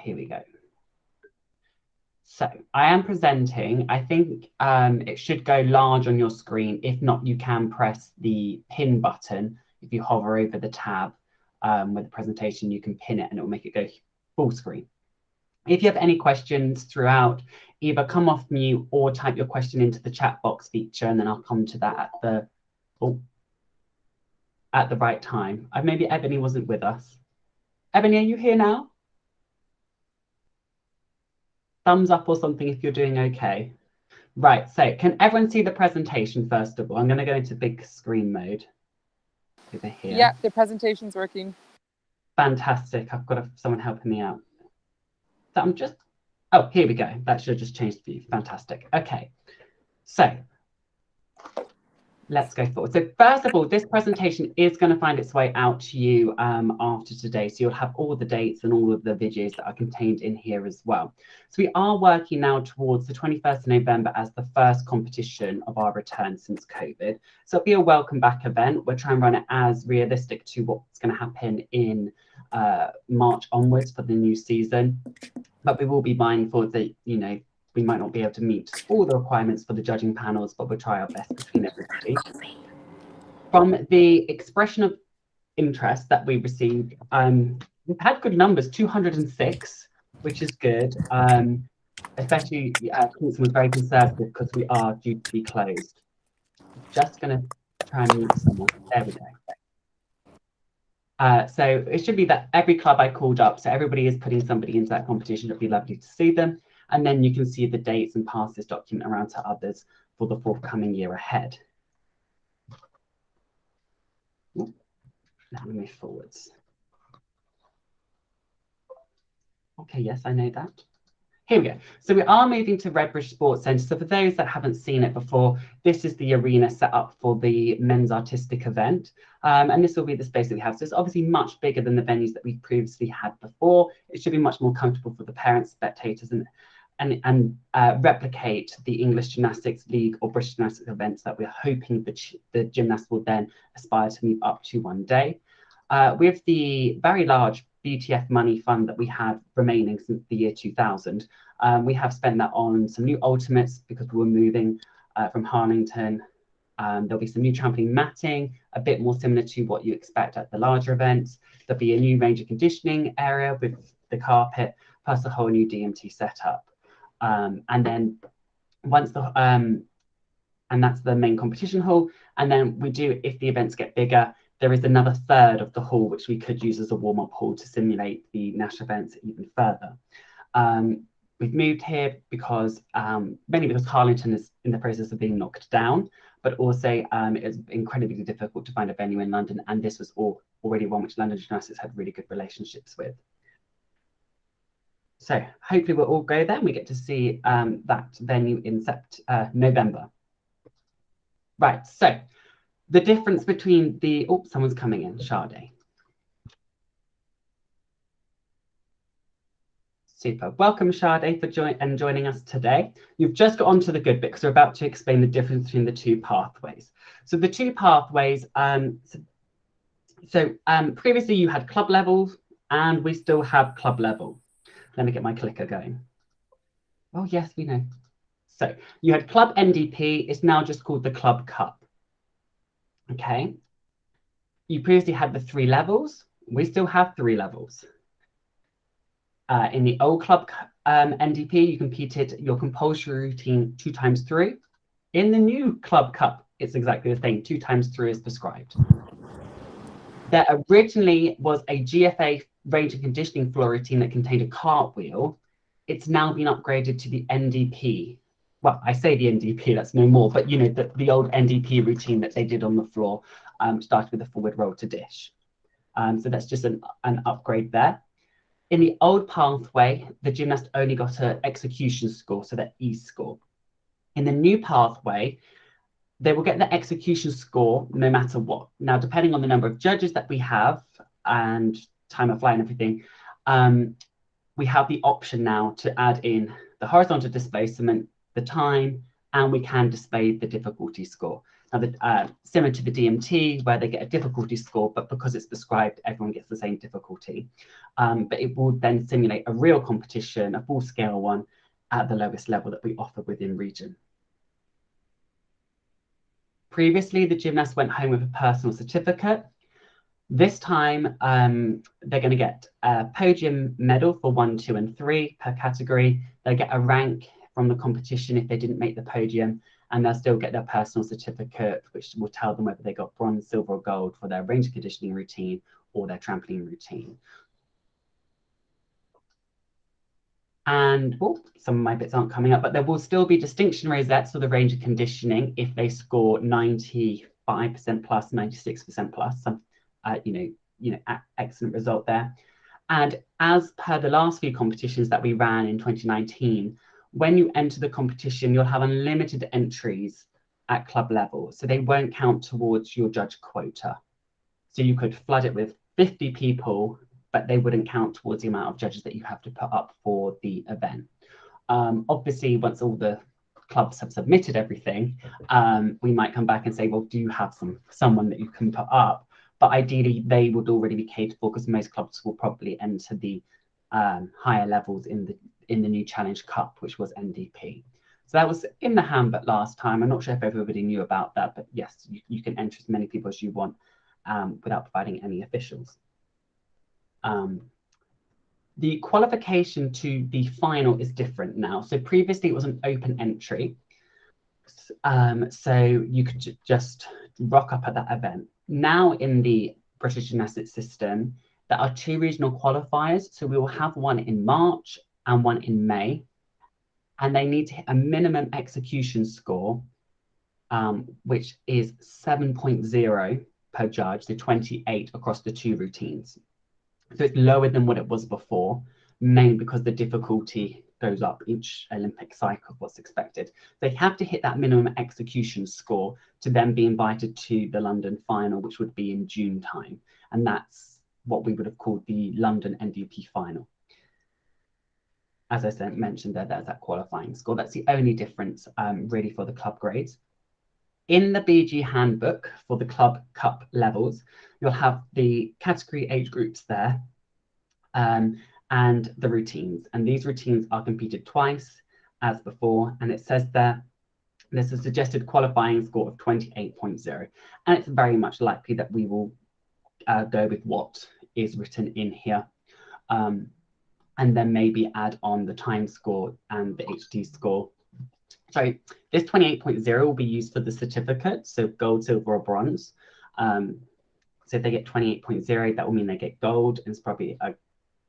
Here we go. So I am presenting. I think it should go large on your screen. If not, you can press the pin button. If you hover over the tab with the presentation, you can pin it and it will make it go full screen. If you have any questions throughout, either come off mute or type your question into the chat box feature, and then I'll come to that at the right time. Maybe Ebony wasn't with us. Ebony, are you here now? Thumbs up or something if you're doing okay. Right, so can everyone see the presentation first of all? I'm going to go into big screen mode over here. Yeah, the presentation's working. Fantastic. I've got someone helping me out. So I'm just, oh, here we go. That should have just changed the view. Fantastic. Okay, so let's go forward. So first of all, this presentation is going to find its way out to you after today. So you'll have all the dates and all of the videos that are contained in here as well. So we are working now towards the 21st of November as the first competition of our return since COVID. So it'll be a welcome back event. We're trying to run it as realistic to what's going to happen in March onwards for the new season. But we will be mindful that, you know, we might not be able to meet all the requirements for the judging panels, but we'll try our best between everybody. From the expression of interest that we received, we've had good numbers, 206, which is good. Especially, Kingston was very conservative because we are due to be closed. Just going to try and meet someone. There we go. So it should be that every club I called up, so everybody is putting somebody into that competition. It'd be lovely to see them. And then you can see the dates and pass this document around to others for the forthcoming year ahead. Let me move forwards. Okay, yes, I know that. Here we go. So we are moving to Redbridge Sports Centre. So for those that haven't seen it before, this is the arena set up for the men's artistic event. And this will be the space that we have. So it's obviously much bigger than the venues that we've previously had before. It should be much more comfortable for the parents, spectators, and replicate the English Gymnastics League or British Gymnastics events that we're hoping the gymnasts will then aspire to move up to one day. With the very large BTF money fund that we have remaining since the year 2000, we have spent that on some new ultimates because we were moving from Harlington. There'll be some new trampoline matting, a bit more similar to what you expect at the larger events. There'll be a new range of conditioning area with the carpet, plus a whole new DMT setup. And then once the and that's the main competition hall. And then we do, if the events get bigger, there is another third of the hall which we could use as a warm-up hall to simulate the national events even further. We've moved here because mainly because Harlington is in the process of being knocked down, but also it's incredibly difficult to find a venue in London, and this was already one which London Gymnastics had really good relationships with. So hopefully we'll all go there and we get to see that venue in November. Right, so the difference between the, oh, someone's coming in, Sade. Super, welcome Sade for joining us today. You've just got onto the good bit because we're about to explain the difference between the two pathways. So the two pathways, previously you had club level and we still have club level. Let me get my clicker going. Oh, yes, we know. So you had Club NDP, it's now just called the Club Cup. Okay. You previously had the 3 levels. We still have 3 levels. In the old Club NDP, you competed your compulsory routine 2 times 3. In the new Club Cup, it's exactly the same, 2 times 3 is prescribed. There originally was a GFA range and conditioning floor routine that contained a cartwheel. It's now been upgraded to the NDP. Well, I say the NDP, that's no more, but you know, the old NDP routine that they did on the floor started with a forward roll to dish. So that's just an upgrade there. In the old pathway, the gymnast only got an execution score, so that E score. In the new pathway, they will get the execution score no matter what. Now, depending on the number of judges that we have and time of flight and everything, we have the option now to add in the horizontal displacement, the time, and we can display the difficulty score. similar to the DMT, where they get a difficulty score, but because it's prescribed, everyone gets the same difficulty. But it will then simulate a real competition, a full-scale one, at the lowest level that we offer within region. Previously, the gymnast went home with a personal certificate. This time, they're going to get a podium medal for 1, 2, and 3 per category. They'll get a rank from the competition if they didn't make the podium, and they'll still get their personal certificate, which will tell them whether they got bronze, silver, or gold for their range conditioning routine or their trampoline routine. And some of my bits aren't coming up, but there will still be distinction rosettes for the range of conditioning if they score 95% plus, 96% plus. Some, excellent result there. And as per the last few competitions that we ran in 2019, when you enter the competition, you'll have unlimited entries at club level. So they won't count towards your judge quota. So you could flood it with 50 people, but they wouldn't count towards the amount of judges that you have to put up for the event. Obviously, once all the clubs have submitted everything, we might come back and say, well, do you have someone that you can put up? But ideally, they would already be catered for because most clubs will probably enter the higher levels in the new Challenge Cup, which was NDP. So that was in the handbook last time. I'm not sure if everybody knew about that, but yes, you can enter as many people as you want without providing any officials. The qualification to the final is different now. So previously it was an open entry. So you could just rock up at that event. Now in the British Gymnastics system, there are 2 regional qualifiers. So we will have one in March and one in May. And they need to hit a minimum execution score, which is 7.0 per judge, so 28 across the 2 routines. So it's lower than what it was before, mainly because the difficulty goes up each Olympic cycle, what's expected. They have to hit that minimum execution score to then be invited to the London final, which would be in June time. And that's what we would have called the London NDP final. As I mentioned there's that qualifying score. That's the only difference really for the club grades. In the BG handbook for the club cup levels, you'll have the category age groups there and the routines. And these routines are competed twice as before. And it says there's a suggested qualifying score of 28.0. And it's very much likely that we will go with what is written in here. And then maybe add on the time score and the HT score. So this 28.0 will be used for the certificate, so gold, silver, or bronze. So if they get 28.0, that will mean they get gold, and it's probably an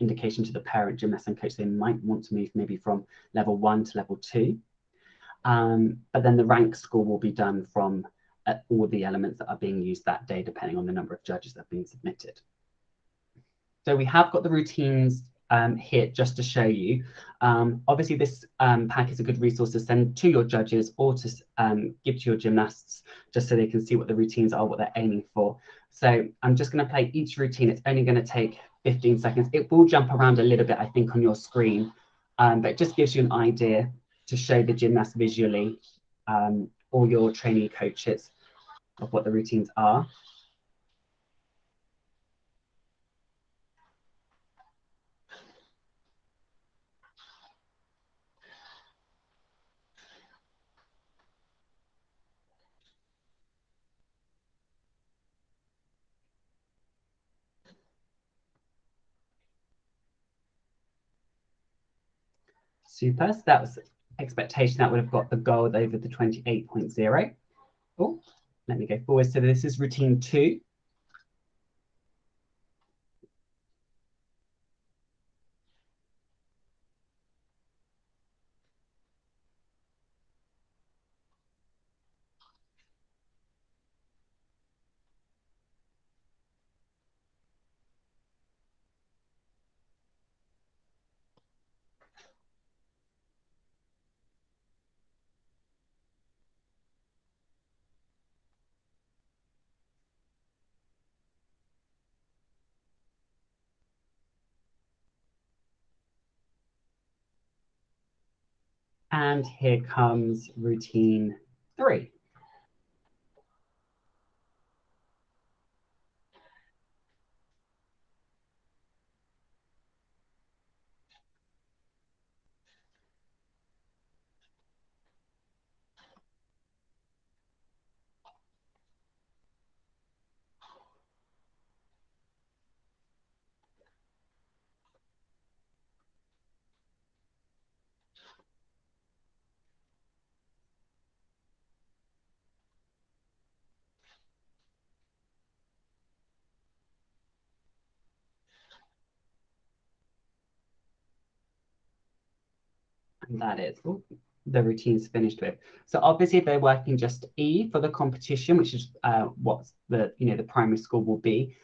indication to the parent gymnast and coach they might want to move maybe from level 1 to level 2. But then the rank score will be done from all the elements that are being used that day, depending on the number of judges that have been submitted. So we have got the routines here just to show you. Obviously, this pack is a good resource to send to your judges or to give to your gymnasts just so they can see what the routines are, what they're aiming for. So I'm just going to play each routine. It's only going to take 15 seconds. It will jump around a little bit, I think, on your screen, but it just gives you an idea to show the gymnast visually or your trainee coaches of what the routines are. Super. So that was expectation that would have got the gold over the 28.0. Oh, let me go forward. So this is routine 2. And here comes routine 3. And that is the routine's finished with. So obviously they're working just E for the competition, which is what the primary score will be.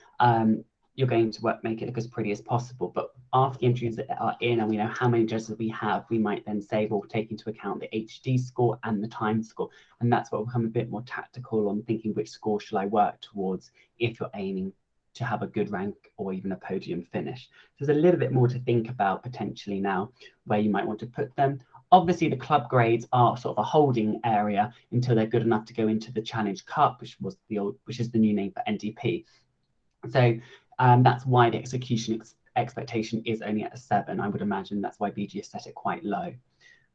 You're going to make it look as pretty as possible. But after the entries that are in and we know how many judges we have, we might then say we'll take into account the HD score and the time score. And that's what will become a bit more tactical on thinking which score should I work towards if you're aiming to have a good rank or even a podium finish. So there's a little bit more to think about potentially now where you might want to put them. Obviously, the club grades are sort of a holding area until they're good enough to go into the Challenge Cup, which is the new name for NDP. So that's why the execution expectation is only at a 7. I would imagine that's why BG has set it quite low.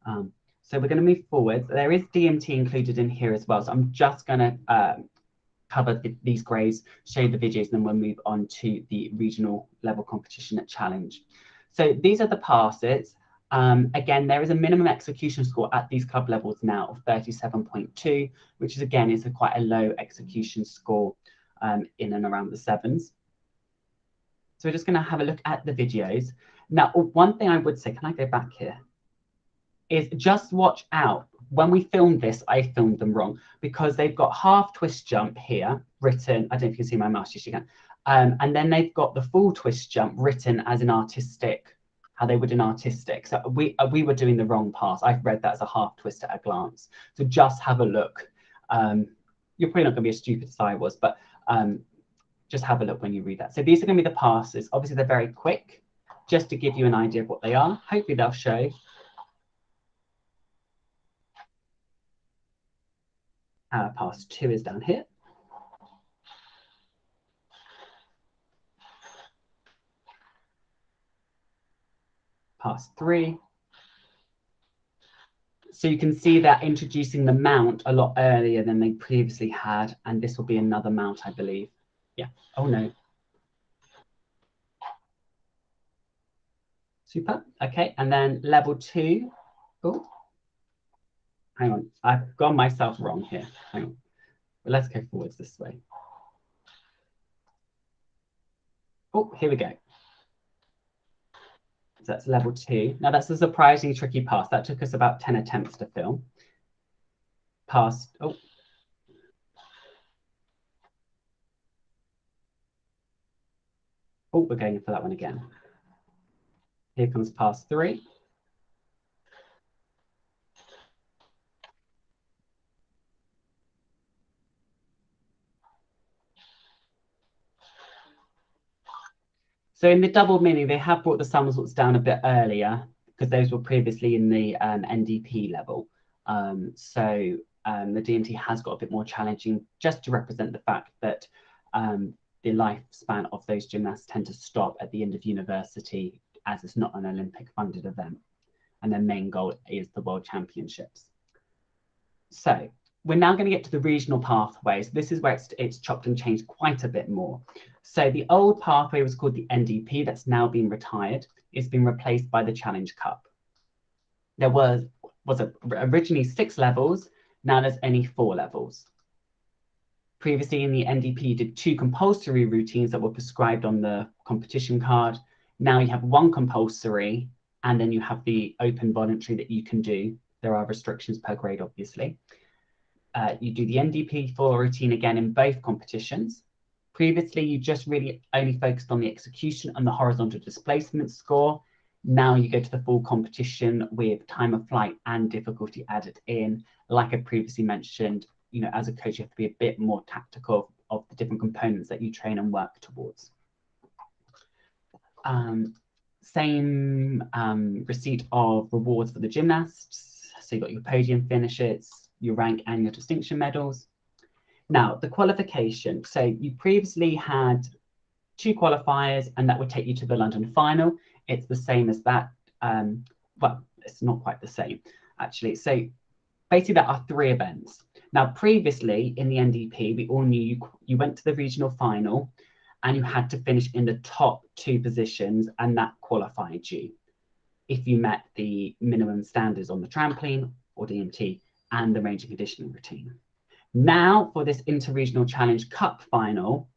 So we're going to move forward. There is DMT included in here as well. So I'm just going to cover these grades, show the videos, and then we'll move on to the regional level competition at Challenge. So these are the passes. Again, there is a minimum execution score at these club levels now of 37.2, which is again is quite a low execution score in and around the 7s. So we're just going to have a look at the videos. Now, one thing I would say, can I go back here? Is just watch out. When we filmed this, I filmed them wrong because they've got half twist jump here written. I don't know if you can see my mouse, yes you can. And then they've got the full twist jump written as an artistic, how they would in artistic. So we were doing the wrong pass. I've read that as a half twist at a glance. So just have a look. You're probably not going to be as stupid as I was, but just have a look when you read that. So these are going to be the passes. Obviously, they're very quick, just to give you an idea of what they are. Hopefully, they'll show. Pass 2 is down here. Pass 3. So you can see they're introducing the mount a lot earlier than they previously had. And this will be another mount, I believe. Yeah. Oh, no. Super. Okay. And then level 2. Oh, hang on. I've got myself wrong here. Hang on. But let's go forwards this way. Oh, here we go. So that's level 2. Now that's a surprisingly tricky pass. That took us about 10 attempts to film. Pass, oh. Oh, we're going for that one again. Here comes pass 3. So in the double mini, they have brought the somersaults down a bit earlier because those were previously in the NDP level. So the DMT has got a bit more challenging just to represent the fact that the lifespan of those gymnasts tend to stop at the end of university as it's not an Olympic funded event. And their main goal is the World Championships. So we're now going to get to the regional pathways. This is where it's chopped and changed quite a bit more. So the old pathway was called the NDP, that's now been retired. It's been replaced by the Challenge Cup. There was originally 6 levels, now there's only 4 levels. Previously in the NDP, you did 2 compulsory routines that were prescribed on the competition card. Now you have 1 compulsory, and then you have the open voluntary that you can do. There are restrictions per grade, obviously. You do the NDP full routine again in both competitions. Previously, you just really only focused on the execution and the horizontal displacement score. Now you go to the full competition with time of flight and difficulty added in. Like I previously mentioned, as a coach, you have to be a bit more tactical of the different components that you train and work towards. Same receipt of rewards for the gymnasts. So you've got your podium finishes, your rank and your distinction medals. Now, the qualification. So you previously had 2 qualifiers and that would take you to the London final. It's the same as that. Well, it's not quite the same, actually. So basically, there are 3 events. Now, previously in the NDP, we all knew you went to the regional final and you had to finish in the top 2 positions, and that qualified you if you met the minimum standards on the trampoline or DMT and the range and conditioning routine. Now, for this Interregional Challenge Cup final,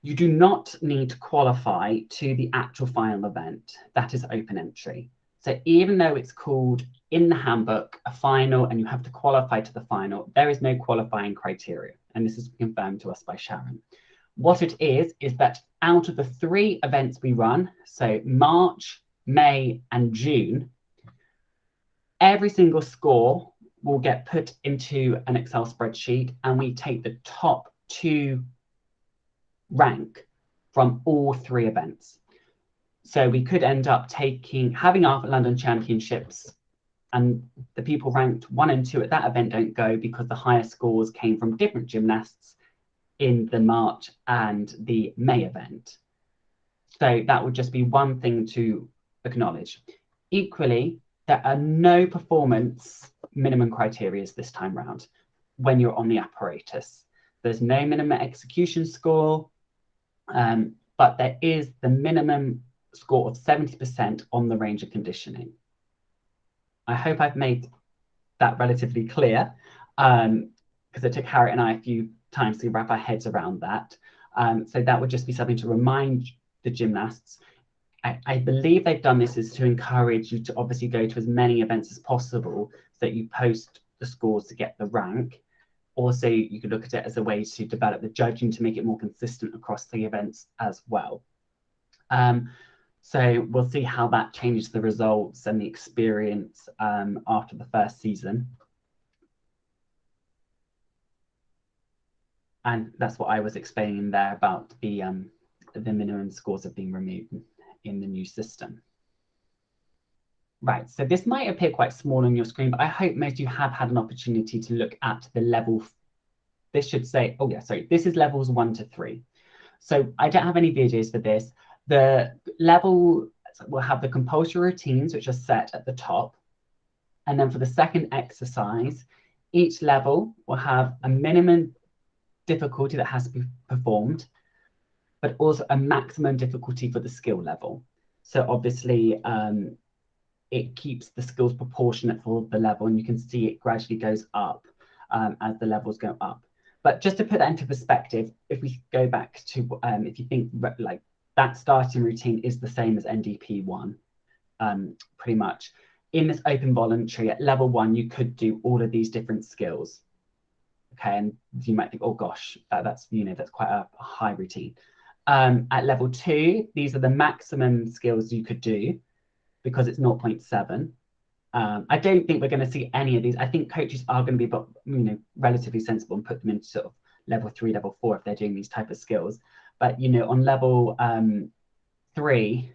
you do not need to qualify to the actual final event. That is open entry. So even though it's called in the handbook a final and you have to qualify to the final, there is no qualifying criteria. And this is confirmed to us by Sharon. What it is that out of the 3 events we run, so March, May, and June, every single score will get put into an Excel spreadsheet, and we take the top 2 rank from all 3 events. So we could end up having our London Championships, and the people ranked 1 and 2 at that event don't go because the highest scores came from different gymnasts in the March and the May event. So that would just be one thing to acknowledge. Equally, there are no performance minimum criteria this time round when you're on the apparatus. There's no minimum execution score, but there is the minimum score of 70% on the range of conditioning. I hope I've made that relatively clear, because it took Harriet and I a few times to wrap our heads around that. So that would just be something to remind the gymnasts. I believe they've done this is to encourage you to obviously go to as many events as possible so that you post the scores to get the rank. Also, you could look at it as a way to develop the judging to make it more consistent across the events as well. So we'll see how that changes the results and the experience after the first season. And that's what I was explaining there about the minimum scores have been removed in the new system. Right, so this might appear quite small on your screen, but I hope most of you have had an opportunity to look at the level. This should say, oh yeah, sorry, this is levels 1 to 3. So I don't have any videos for this. The level will have the compulsory routines, which are set at the top. And then for the second exercise, each level will have a minimum difficulty that has to be performed, but also a maximum difficulty for the skill level. So obviously, it keeps the skills proportionate for the level, and you can see it gradually goes up as the levels go up. But just to put that into perspective, if we go back to, if you think like that starting routine is the same as NDP 1, pretty much. In this open voluntary at level 1, you could do all of these different skills. Okay, and you might think, oh gosh, that's quite a high routine. At level 2, these are the maximum skills you could do because it's 0.7. I don't think we're going to see any of these. I think coaches are going to be relatively sensible and put them into sort of level 3, level 4 if they're doing these type of skills. But on level 3,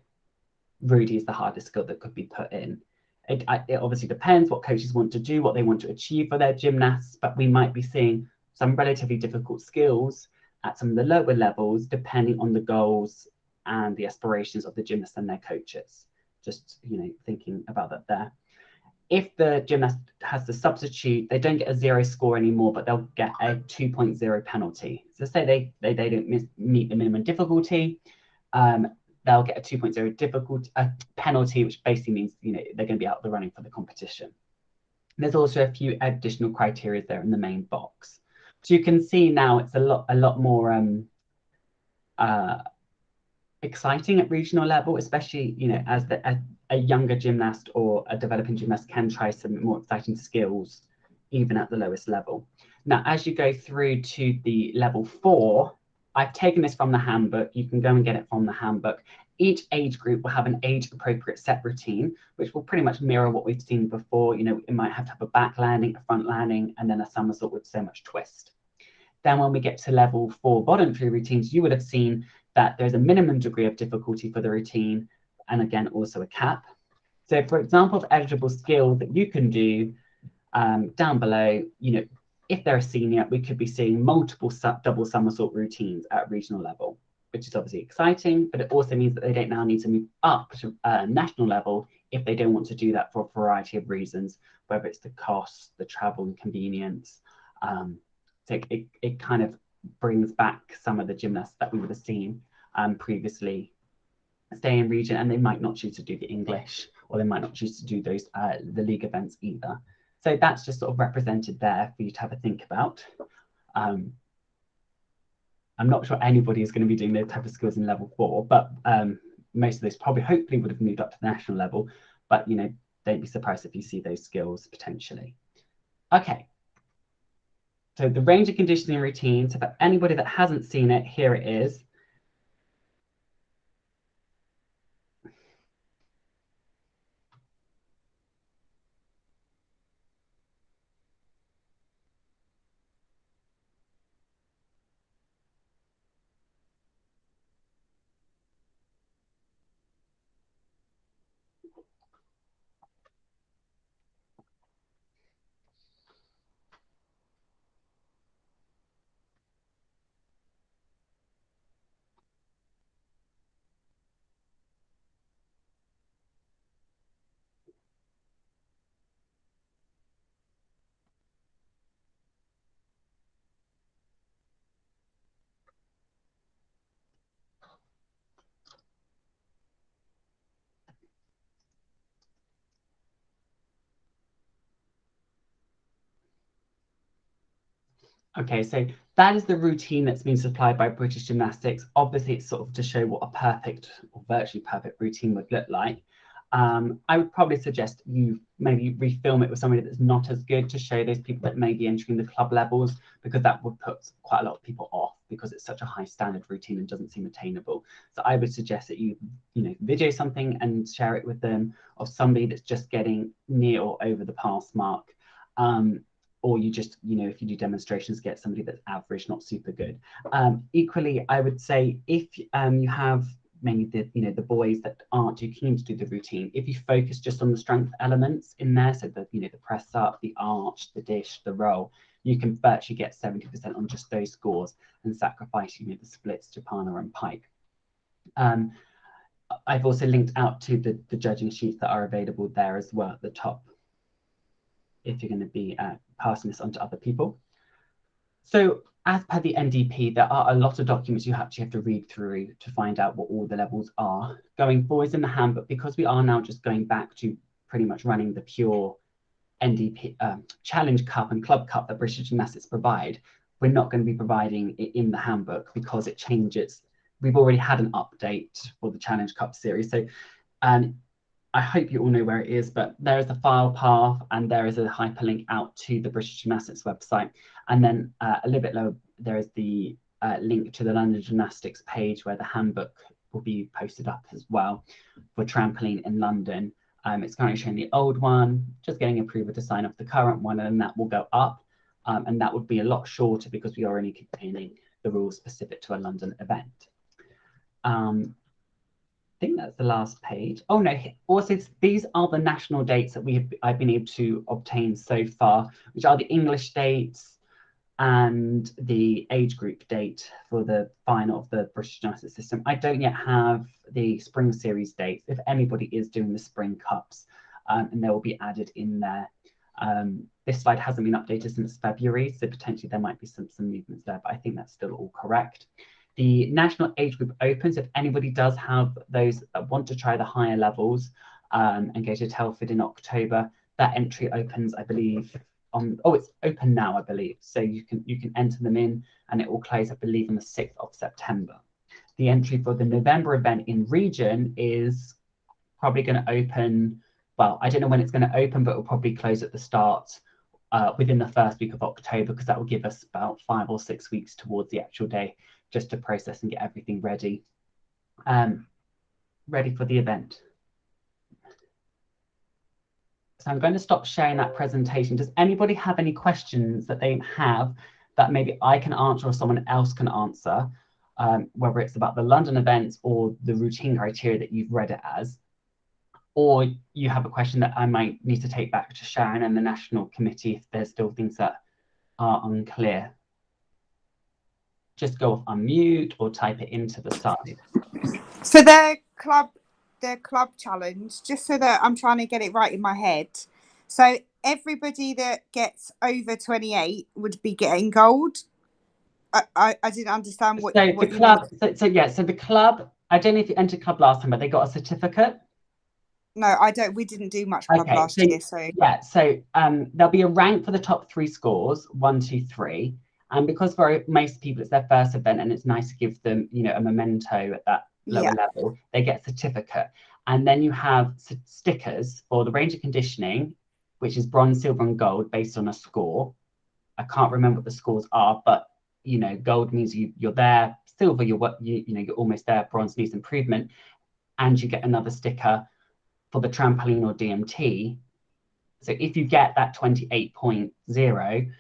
Rudy is the hardest skill that could be put in. It obviously depends what coaches want to do, what they want to achieve for their gymnasts, but we might be seeing some relatively difficult skills at some of the lower levels, depending on the goals and the aspirations of the gymnasts and their coaches. Just, thinking about that there. If the gymnast has to substitute, they don't get a 0 score anymore, but they'll get a 2.0 penalty. So say they don't meet the minimum difficulty, they'll get a 2.0 penalty, which basically means they're going to be out of the running for the competition. There's also a few additional criteria there in the main box. So you can see now it's a lot more exciting at regional level, especially as a younger gymnast or a developing gymnast can try some more exciting skills even at the lowest level. Now, as you go through to the level 4, I've taken this from the handbook. You can go and get it from the handbook. Each age group will have an age-appropriate set routine, which will pretty much mirror what we've seen before. It might have to have a back landing, a front landing, and then a somersault with so much twist. Then when we get to level 4 voluntary routines, you would have seen that there's a minimum degree of difficulty for the routine, and again, also a cap. So for example, of eligible skills that you can do down below, if they're a senior, we could be seeing multiple double somersault routines at regional level, which is obviously exciting, but it also means that they don't now need to move up to national level if they don't want to do that for a variety of reasons, whether it's the cost, the travel inconvenience. So it kind of brings back some of the gymnasts that we would have seen previously stay in region, and they might not choose to do the English, or they might not choose to do those the league events either. So that's just sort of represented there for you to have a think about. I'm not sure anybody is going to be doing those type of skills in level 4, but most of those probably hopefully would have moved up to the national level. but don't be surprised if you see those skills potentially. Okay. So the range of conditioning routine. So for anybody that hasn't seen it, here it is. Okay, so that is the routine that's been supplied by British Gymnastics. Obviously, it's sort of to show what a perfect or virtually perfect routine would look like. I would probably suggest you maybe refilm it with somebody that's not as good to show those people that may be entering the club levels, because that would put quite a lot of people off because it's such a high standard routine and doesn't seem attainable. So I would suggest that you video something and share it with them of somebody that's just getting near or over the pass mark. Or you just, if you do demonstrations, get somebody that's average, not super good. Equally, I would say if you have mainly the boys that aren't too keen to do the routine, if you focus just on the strength elements in there, so the press up, the arch, the dish, the roll, you can virtually get 70% on just those scores and sacrifice the splits, Japana and pike. I've also linked out to the judging sheets that are available there as well at the top, if you're going to be passing this on to other people. So as per the NDP, there are a lot of documents you actually have to read through to find out what all the levels are. Going forwards in the handbook, because we are now just going back to pretty much running the pure NDP Challenge Cup and Club Cup that British Gymnastics provide, we're not going to be providing it in the handbook because it changes. We've already had an update for the Challenge Cup series. So I hope you all know where it is, but there is a file path and there is a hyperlink out to the British Gymnastics website. And then a little bit lower, there is the link to the London Gymnastics page where the handbook will be posted up as well for trampoline in London. It's currently showing the old one, just getting approval to sign off the current one, and then that will go up. And that would be a lot shorter because we are only containing the rules specific to a London event. I think that's the last page. Oh no, also these are the national dates that I've been able to obtain so far, which are the English dates and the age group date for the final of the British Gymnastics system. I don't yet have the spring series dates, if anybody is doing the spring cups, and they will be added in there. This slide hasn't been updated since February, so potentially there might be some movements there, but I think that's still all correct. The national age group opens if anybody does have those that want to try the higher levels and go to Telford in October. That entry opens, I believe, it's open now, I believe. So you can enter them in, and it will close, I believe, on the 6th of September. The entry for the November event in region is probably going to open, well, I don't know when it's going to open, but it will probably close at the start within the first week of October, because that will give us about 5 or 6 weeks towards the actual day just to process and get everything ready. Ready for the event. So I'm going to stop sharing that presentation. Does anybody have any questions that they have that maybe I can answer or someone else can answer, whether it's about the London events or the routine criteria that you've read it as, or you have a question that I might need to take back to Sharon and the National Committee if there's still things that are unclear? Just go off unmute or type it into the side. So their club challenge, just so that I'm trying to get it right in my head. So everybody that gets over 28 would be getting gold. I didn't understand what. So the club. So the club. I don't know if you entered club last time, but they got a certificate. No, I don't. We didn't do much club last year. So yeah. So there'll be a rank for the top 3 scores, 1, 2, 3. And because for most people it's their first event, and it's nice to give them, a memento at that Yeah. level, they get a certificate. And then you have stickers for the range of conditioning, which is bronze, silver, and gold based on a score. I can't remember what the scores are, but you know, gold means you're there, silver you're almost there, bronze needs improvement, and you get another sticker for the trampoline or DMT. So if you get that 28.0,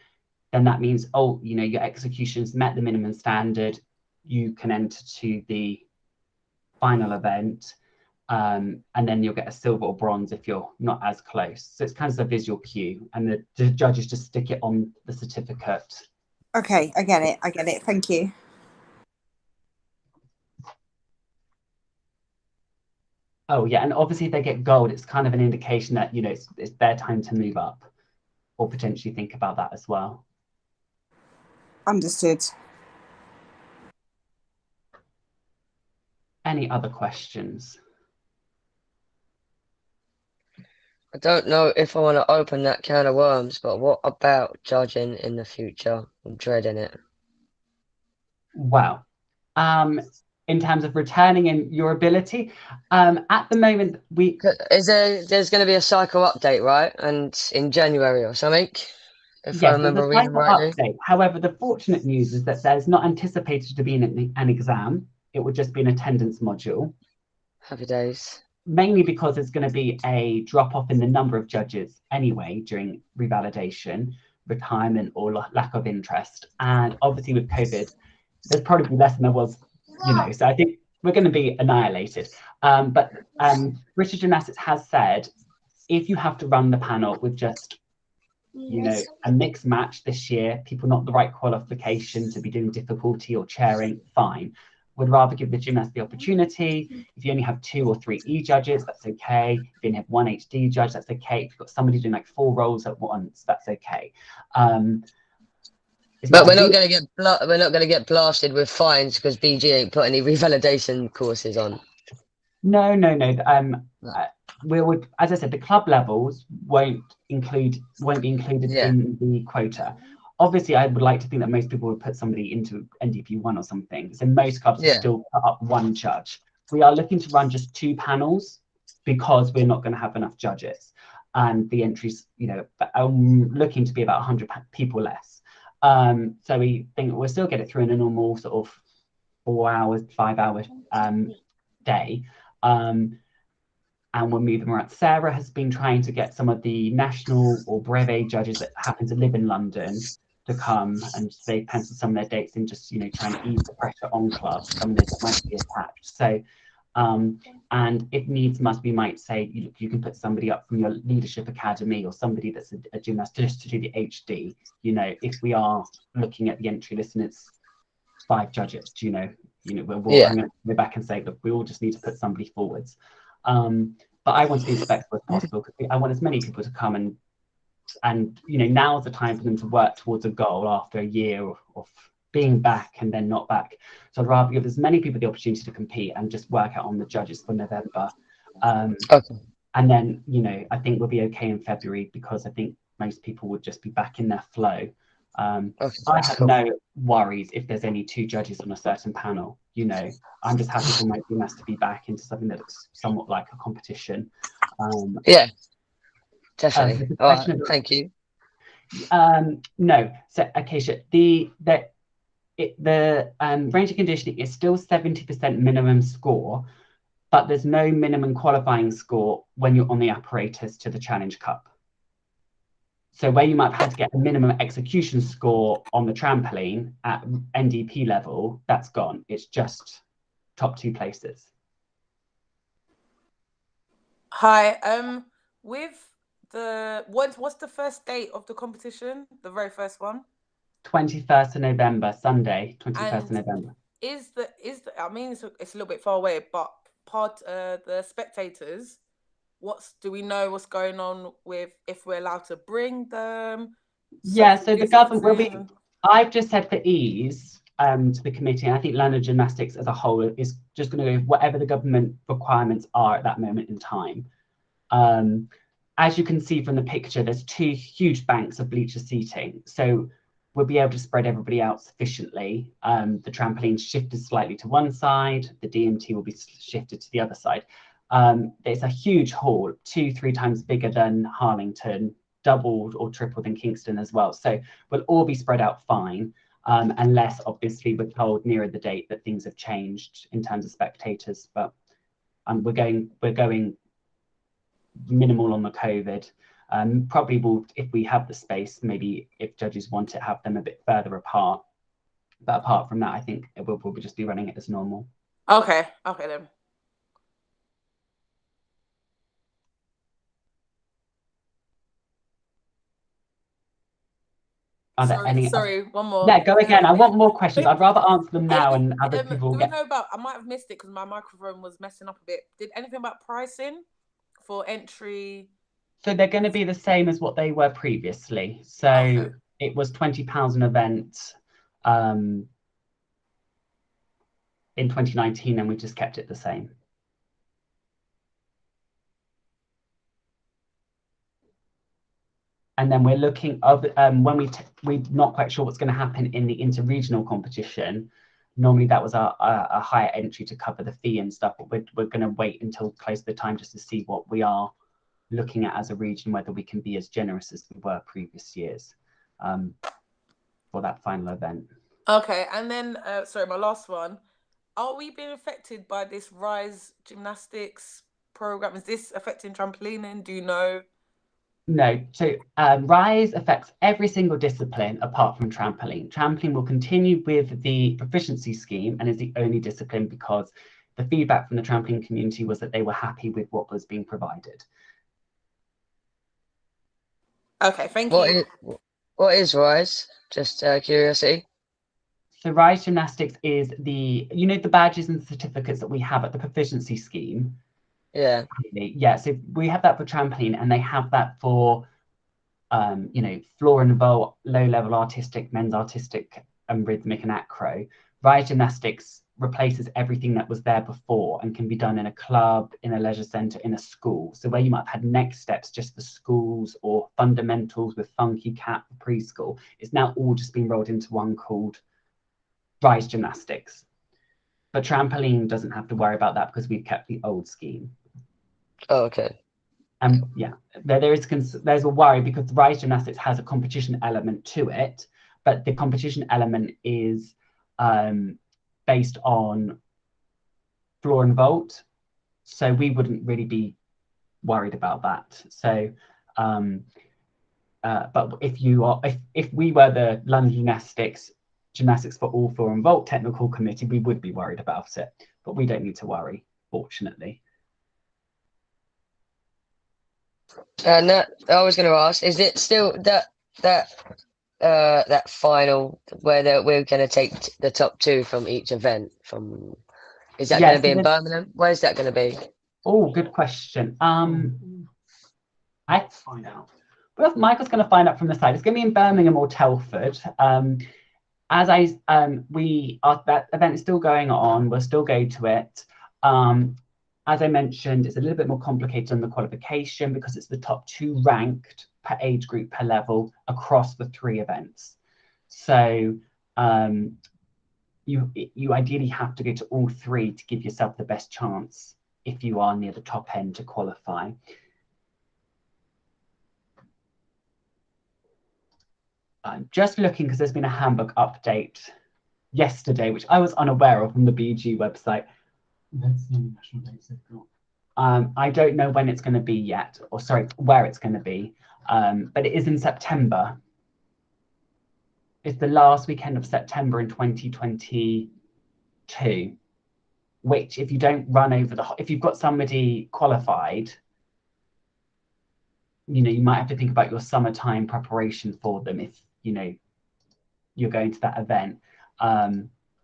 then that means, oh, you know, your executions met the minimum standard, you can enter to the final event, and then you'll get a silver or bronze if you're not as close. So it's kind of a visual cue, and the judges just stick it on the certificate. Okay, I get it. Thank you. Oh yeah, and obviously if they get gold, it's kind of an indication that, you know, it's their time to move up, or potentially think about that as well. Understood. Any other questions? I don't know if I want to open that can of worms, but what about judging in the future? I'm dreading it. Well, in terms of returning and your ability, at the moment There's going to be a cycle update, right? And in January or something, if I yes, there's remember a reading cycle rightly. update. However, the fortunate news is that there's not anticipated to be an exam. It would just be an attendance module. Happy days. Mainly because there's going to be a drop off in the number of judges anyway during revalidation, retirement, or lack of interest. And obviously with COVID, there's probably less than there was, you know, so I think we're going to be annihilated. But British Gymnastics has said, if you have to run the panel with just, you know, a mixed match this year, people not the right qualification to be doing difficulty or chairing, fine. Would rather give the gymnast the opportunity. If you only have 2 or 3 E judges, that's okay. If you only have 1 HD judge, that's okay. If you've got somebody doing like 4 roles at once, that's okay. But we're not going to get blasted with fines because BG ain't put any revalidation courses on. No. We would, as I said, the club levels won't be included in the quota. Obviously, I would like to think that most people would put somebody into NDP1 or something. So most clubs will still put up 1 judge. We are looking to run just 2 panels because we're not going to have enough judges. And the entries, you know, looking to be about 100 people less. So we think we'll still get it through in a normal sort of 4 hours, 5 hour day. And we'll move them around. Sarah has been trying to get some of the national or brevet judges that happen to live in London to come, and they pencil some of their dates in, just, you know, trying to ease the pressure on clubs, some of those that might be attached. So, and if needs must, we might say you can put somebody up from your leadership academy or somebody that's a gymnast just to do the HD. You know, if we are looking at the entry list and it's 5 judges, I'm going to go back and say, look, we all just need to put somebody forwards. But I want to be as flexible as possible because I want as many people to come and you know, now's the time for them to work towards a goal after a year of being back and then not back. So I'd rather give as many people the opportunity to compete and just work out on the judges for November. And then, you know, I think we'll be okay in February because I think most people would just be back in their flow. I have no worries if there's only 2 judges on a certain panel. You know, I'm just happy for my gymnast to be back into something that looks somewhat like a competition. Definitely. Thank you. No, so Acacia, the range of conditioning is still 70% minimum score, but there's no minimum qualifying score when you're on the apparatus to the Challenge Cup. So where you might have had to get a minimum execution score on the trampoline at NDP level, that's gone. It's just top 2 places. Hi. With what's the first date of the competition? The very first one? 21st of November, Sunday, 21st of November. I mean, it's a little bit far away, but the spectators, do we know what's going on with if we're allowed to bring them? Yeah, so the government will be. I've just said for ease to the committee, and I think London Gymnastics as a whole is just going to go whatever the government requirements are at that moment in time. As you can see from the picture, there's 2 huge banks of bleacher seating. So we'll be able to spread everybody out sufficiently. The trampoline's shifted slightly to one side, the DMT will be shifted to the other side. It's a huge hall, 2-3 times bigger than Harlington, doubled or tripled in Kingston as well. So we'll all be spread out fine, unless obviously we're told nearer the date that things have changed in terms of spectators. But we're going minimal on the COVID. Probably will, if we have the space, maybe if judges want it, have them a bit further apart. But apart from that, I think we'll probably just be running it as normal. Okay then. Are there any? Sorry, one more. Yeah, go again. I want more questions. I'd rather answer them now and other people do get. we know about? I might have missed it because my microphone was messing up a bit. Did anything about pricing for entry? So they're going to be the same as what they were previously. So Okay. it was £20 an event in 2019, and we just kept it the same. And then we're looking of when we're not quite sure what's going to happen in the inter-regional competition. Normally that was a higher entry to cover the fee and stuff, but we're going to wait until close to the time just to see what we are looking at as a region, whether we can be as generous as we were previous years for that final event. Okay, and then sorry, my last one. Are we being affected by this Rise Gymnastics program? Is this affecting trampolining? Do you know? No, so RISE affects every single discipline apart from trampoline. Trampoline will continue with the proficiency scheme and is the only discipline because the feedback from the trampoline community was that they were happy with what was being provided. Okay, thank you. What is RISE? Just curiosity. So RISE Gymnastics is the badges and certificates that we have at the proficiency scheme. Yeah. Yeah, so we have that for trampoline and they have that for, floor and vault, low-level artistic, men's artistic, and rhythmic and acro. RISE Gymnastics replaces everything that was there before and can be done in a club, in a leisure centre, in a school. So where you might have had next steps just for schools or fundamentals with Funky Cat for preschool, it's now all just been rolled into one called RISE Gymnastics. But trampoline doesn't have to worry about that because we've kept the old scheme. Oh, okay. Yeah, there's a worry because RISE Gymnastics has a competition element to it, but the competition element is based on floor and vault, so we wouldn't really be worried about that. So, but if we were the London Gymnastics for All Floor and Vault Technical Committee, we would be worried about it, but we don't need to worry, fortunately. And I was going to ask, is it still that final where we're going to take the top 2 from each event? Is that going to be in Birmingham? Where's that going to be? Oh, good question. I have to find out. Well, Michael's going to find out from the side. It's going to be in Birmingham or Telford. That event is still going on. We'll still go to it. As I mentioned, it's a little bit more complicated on the qualification because it's the top 2 ranked per age group per level across the 3 events. So you ideally have to go to all 3 to give yourself the best chance if you are near the top end to qualify. I'm just looking because there's been a handbook update yesterday, which I was unaware of from the BG website. That's the only national dates they've got. I don't know when it's going to be yet, or sorry, where it's going to be, but it is in September. It's the last weekend of September in 2022, which if you don't run over if you've got somebody qualified, you might have to think about your summertime preparation for them if, you're going to that event.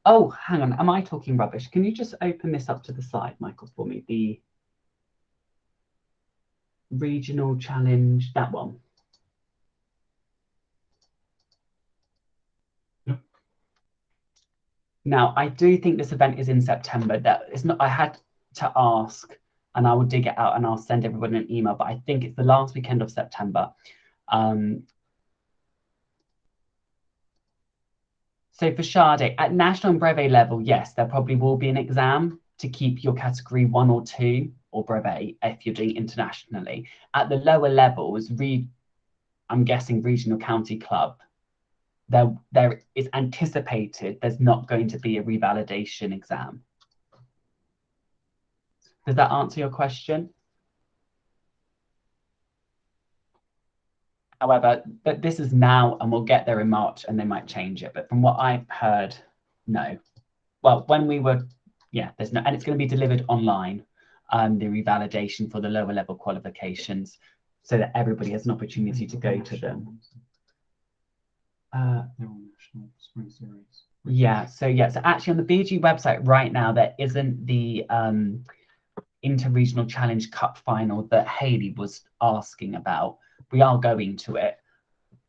Oh, hang on. Am I talking rubbish? Can you just open this up to the side, Michael, for me? The regional challenge, that one. Yep. Now, I do think this event is in September. That is not. I had to ask, and I will dig it out and I'll send everyone an email. But I think it's the last weekend of September. So for Sade, at national and brevet level, yes, there probably will be an exam to keep your category 1 or 2 or brevet if you're doing internationally. At the lower levels, I'm guessing regional county club, there is anticipated there's not going to be a revalidation exam. Does that answer your question? However, this is now, and we'll get there in March, and they might change it. But from what I've heard, no. Well, when we were, yeah, there's no, and it's going to be delivered online, the revalidation for the lower level qualifications, so that everybody has an opportunity to go to them. Yeah, so actually on the BG website right now, there isn't the Inter-Regional Challenge Cup final that Hayley was asking about. We are going to it,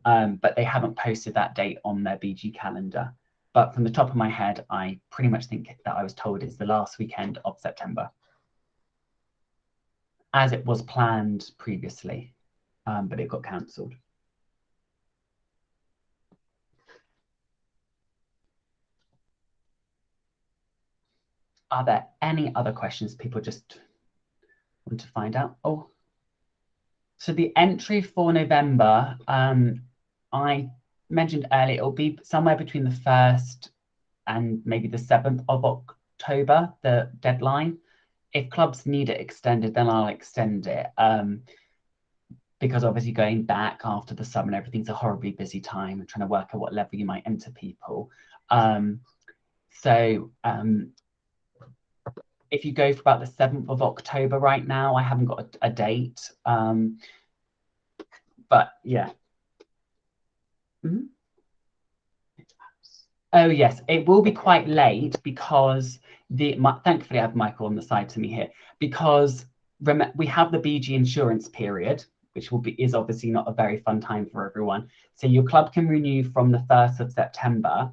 but they haven't posted that date on their BG calendar. But from the top of my head, I pretty much think that I was told it's the last weekend of September, as it was planned previously, but it got cancelled. Are there any other questions people just want to find out? Oh, so the entry for November, I mentioned earlier, it'll be somewhere between the 1st and maybe the 7th of October, the deadline. If clubs need it extended, then I'll extend it. Because obviously going back after the summer and everything's a horribly busy time and trying to work out what level you might enter people. If you go for about the 7th of October right now, I haven't got a date. But yeah. Mm-hmm. Oh yes, it will be quite late because thankfully I have Michael on the side to me here, because we have the BG insurance period, which is obviously not a very fun time for everyone. So your club can renew from the 1st of September,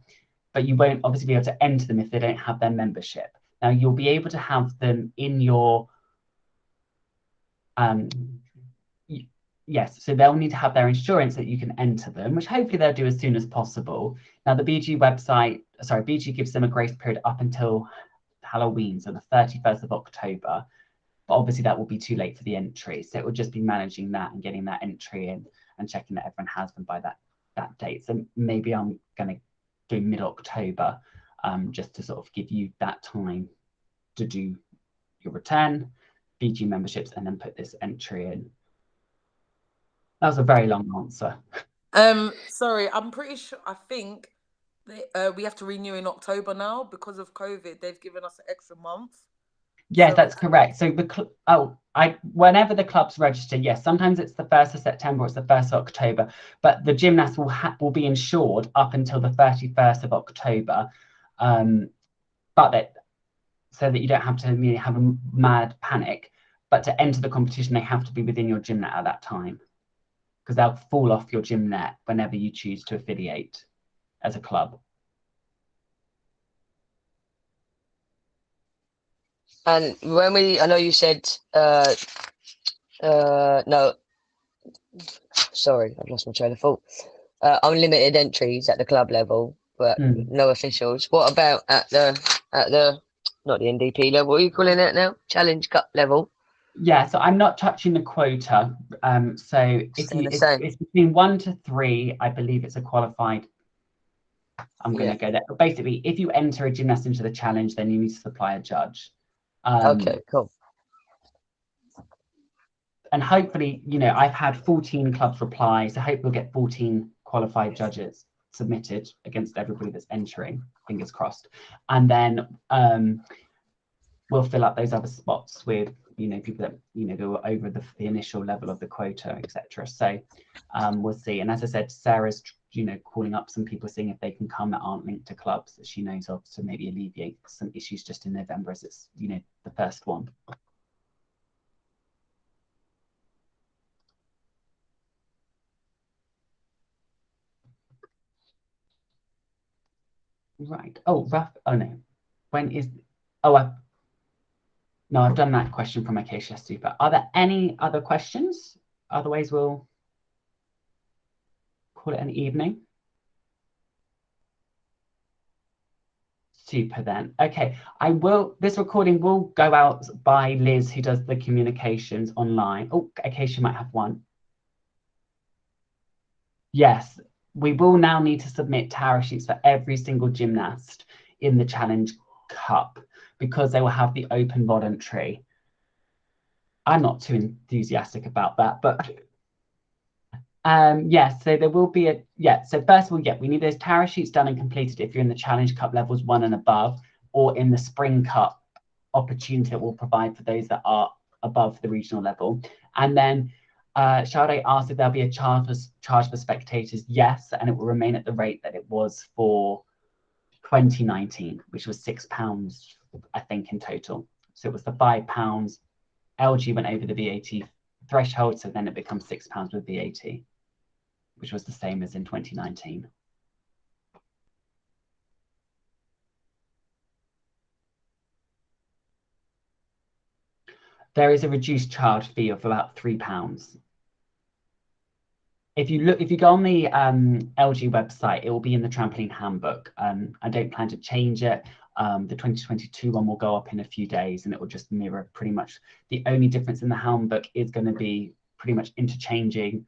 but you won't obviously be able to enter them if they don't have their membership. Now you'll be able to have them in your yes, so they'll need to have their insurance that you can enter them, which hopefully they'll do as soon as possible. Now the BG BG gives them a grace period up until Halloween, so the 31st of October. But obviously that will be too late for the entry. So it will just be managing that and getting that entry in and checking that everyone has them by that date. So maybe I'm going to do mid-October, just to sort of give you that time to do your return, BG memberships, and then put this entry in. That was a very long answer. Sorry, I'm pretty sure. I think we have to renew in October now because of COVID. They've given us an extra month. Yeah, So that's correct. So whenever the clubs register, yes, sometimes it's the 1st of September, or it's the 1st of October, but the gymnast will be insured up until the 31st of October, so that you don't have to have a mad panic. But to enter the competition, they have to be within your gymnet at that time, because they'll fall off your gymnet whenever you choose to affiliate as a club. And I know you said, no, sorry, I've lost my train of thought. Unlimited entries at the club level, but no officials. What about at the not the NDP level? What are you calling it now? Challenge Cup level? Yeah, so I'm not touching the quota. So it's between 1 to 3, I believe it's a qualified. I'm going to go there. But basically, if you enter a gymnast into the challenge, then you need to supply a judge. Okay, cool. And hopefully, I've had 14 clubs reply, so hopefully we'll get 14 qualified judges submitted against everybody that's entering, fingers crossed. And then we'll fill up those other spots with, people that, go over the initial level of the quota, etc. So we'll see. And as I said, Sarah's, calling up some people, seeing if they can come that aren't linked to clubs that she knows of, to maybe alleviate some issues just in November, as it's, the first one. Right. Oh, rough. Oh no. When is? Oh, no, I've done that question from Acacia Super. Are there any other questions? Otherwise, we'll call it an evening. Super then. Okay, this recording will go out by Liz, who does the communications online. Oh, okay, she might have one. Yes, we will now need to submit tara sheets for every single gymnast in the Challenge Cup because they will have the open voluntary. I'm not too enthusiastic about that, but yes, so there will be so first of all, we need those tara sheets done and completed if you're in the Challenge Cup levels 1 and above, or in the Spring Cup opportunity it will provide for those that are above the regional level. And then Sade asked if there'll be a charge for spectators. Yes, and it will remain at the rate that it was for 2019, which was £6, I think, in total. So it was the £5. LG went over the VAT threshold, so then it becomes £6 with VAT, which was the same as in 2019. There is a reduced charge fee of about £3. If you go on the LG website, it will be in the trampoline handbook. I don't plan to change it. The 2022 one will go up in a few days, and it will just mirror pretty much. The only difference in the handbook is going to be pretty much interchanging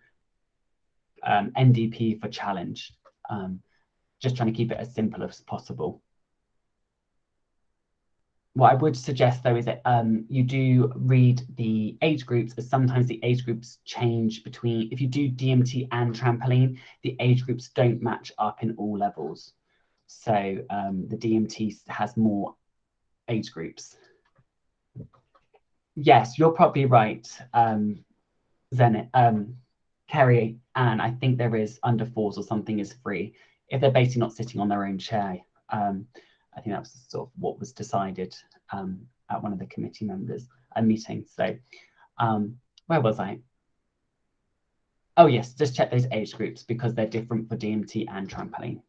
NDP for challenge. Just trying to keep it as simple as possible. What I would suggest, though, is that you do read the age groups, as sometimes the age groups change between, if you do GMT and trampoline, the age groups don't match up in all levels. So the DMT has more age groups. Yes, you're probably right, Zenit. Kerry, and I think there is under 4s or something is free if they're basically not sitting on their own chair. I think that was sort of what was decided at one of the committee members' meetings. So where was I? Oh yes, just check those age groups because they're different for DMT and trampoline.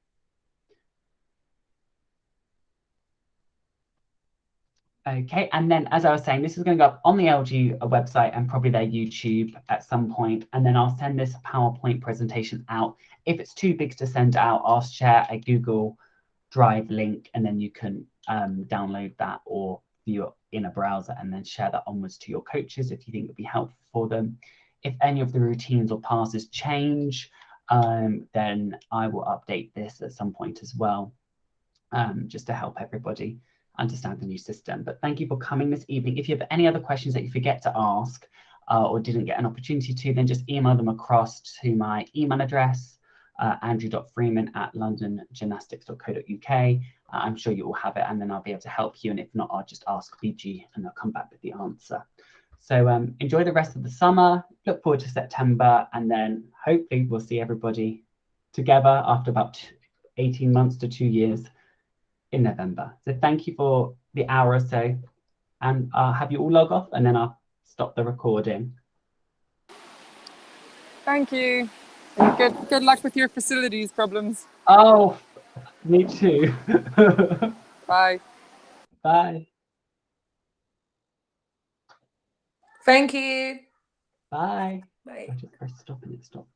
Okay, and then as I was saying, this is going to go up on the LG website and probably their YouTube at some point, and then I'll send this PowerPoint presentation out. If it's too big to send out, I'll share a Google Drive link, and then you can download that or view it in a browser and then share that onwards to your coaches if you think it would be helpful for them. If any of the routines or passes change, then I will update this at some point as well, just to help everybody understand the new system. But thank you for coming this evening. If you have any other questions that you forget to ask or didn't get an opportunity to, then just email them across to my email address, andrew.freeman@londongymnastics.co.uk. I'm sure you will have it, and then I'll be able to help you. And if not, I'll just ask BG and they'll come back with the answer. So enjoy the rest of the summer. Look forward to September, and then hopefully we'll see everybody together after about 18 months to 2 years in November. So thank you for the hour or so, and I'll have you all log off, and then I'll stop the recording. Thank you. And good luck with your facilities problems. Oh, me too. Bye. Bye. Thank you. Bye. Bye. I just press stop and it stopped.